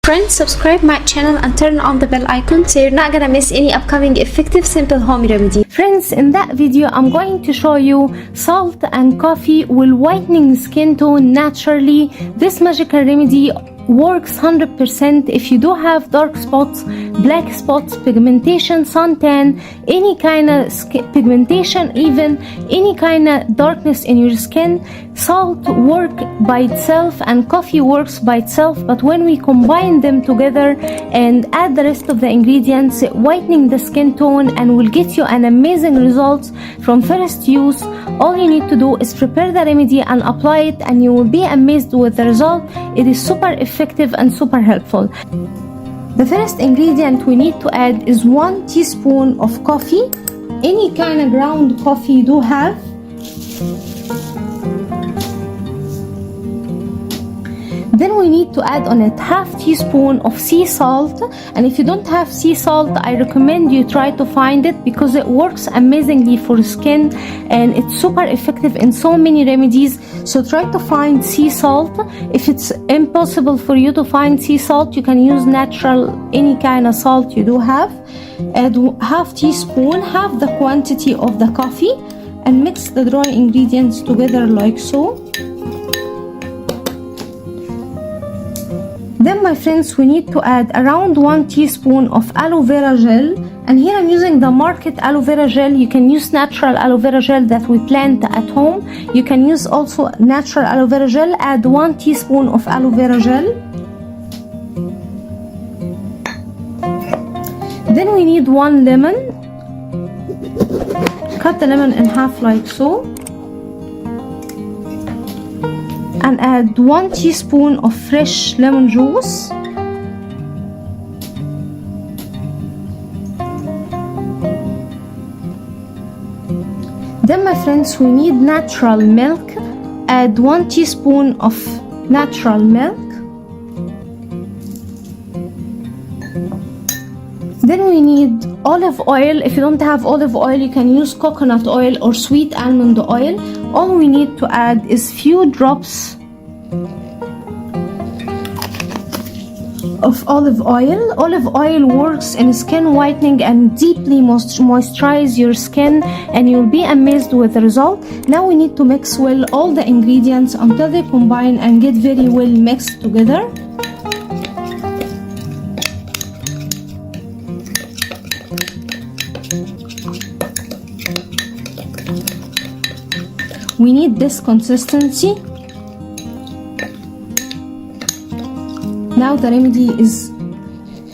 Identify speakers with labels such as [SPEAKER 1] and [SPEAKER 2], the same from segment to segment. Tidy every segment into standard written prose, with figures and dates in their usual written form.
[SPEAKER 1] Friends, subscribe my channel and turn on the bell icon so you're not gonna miss any upcoming effective simple home remedy.
[SPEAKER 2] Friends, in that video I'm going to show you salt and coffee will whitening skin tone naturally. This magical remedy works 100% if you do have dark spots, black spots, pigmentation, suntan, any kind of pigmentation, even any kind of darkness in your skin. Salt work by itself and coffee works by itself, but when we combine them together and add the rest of the ingredients, whitening the skin tone and will get you an amazing results from first use. All you need to do is prepare the remedy and apply it, and you will be amazed with the result. It is super effective and super helpful. The first ingredient we need to add is 1 teaspoon of coffee, any kind of ground coffee you do have. Then we need to add on it 1/2 teaspoon of sea salt, and if you don't have sea salt, I recommend you try to find it because it works amazingly for skin and it's super effective in so many remedies. So try to find sea salt. If it's impossible for you to find sea salt, you can use natural, any kind of salt you do have. Add 1/2 teaspoon, half the quantity of the coffee, and mix the dry ingredients together like so. Then, my friends, we need to add around 1 teaspoon of aloe vera gel, and here I'm using the market aloe vera gel. You can use natural aloe vera gel that we plant at home. You can use also natural aloe vera gel. Add 1 teaspoon of aloe vera gel. Then we need 1 lemon. Cut the lemon in half like so. And add 1 teaspoon of fresh lemon juice. Then, my friends, we need natural milk. Add 1 teaspoon of natural milk. Then we need olive oil. If you don't have olive oil, you can use coconut oil or sweet almond oil. All we need to add is few drops of olive oil. Olive oil works in skin whitening and deeply moisturize your skin, and you'll be amazed with the result. Now we need to mix well all the ingredients until they combine and get very well mixed together. We need this consistency. Now the remedy is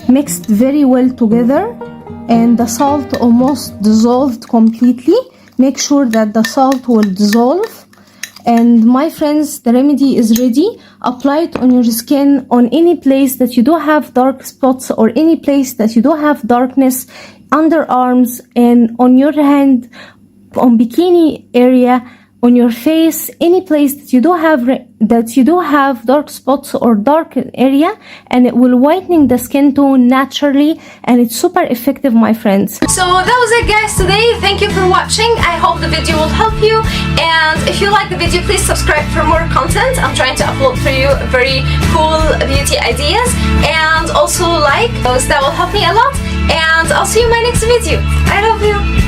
[SPEAKER 2] mixed very well together and the salt almost dissolved completely. Make sure that the salt will dissolve. And my friends, the remedy is ready. Apply it on your skin, on any place that you do have dark spots or any place that you do have darkness, underarms and on your hand, on bikini area, on your face, any place that you do have dark spots or dark area, and it will whitening the skin tone naturally, and it's super effective, my friends.
[SPEAKER 1] So that was it, guys, today. Thank you for watching. I hope the video will help you, and if you like the video, please subscribe for more content. I'm trying to upload for you very cool beauty ideas, and also like those. That will help me a lot, and I'll see you in my next video. I love you.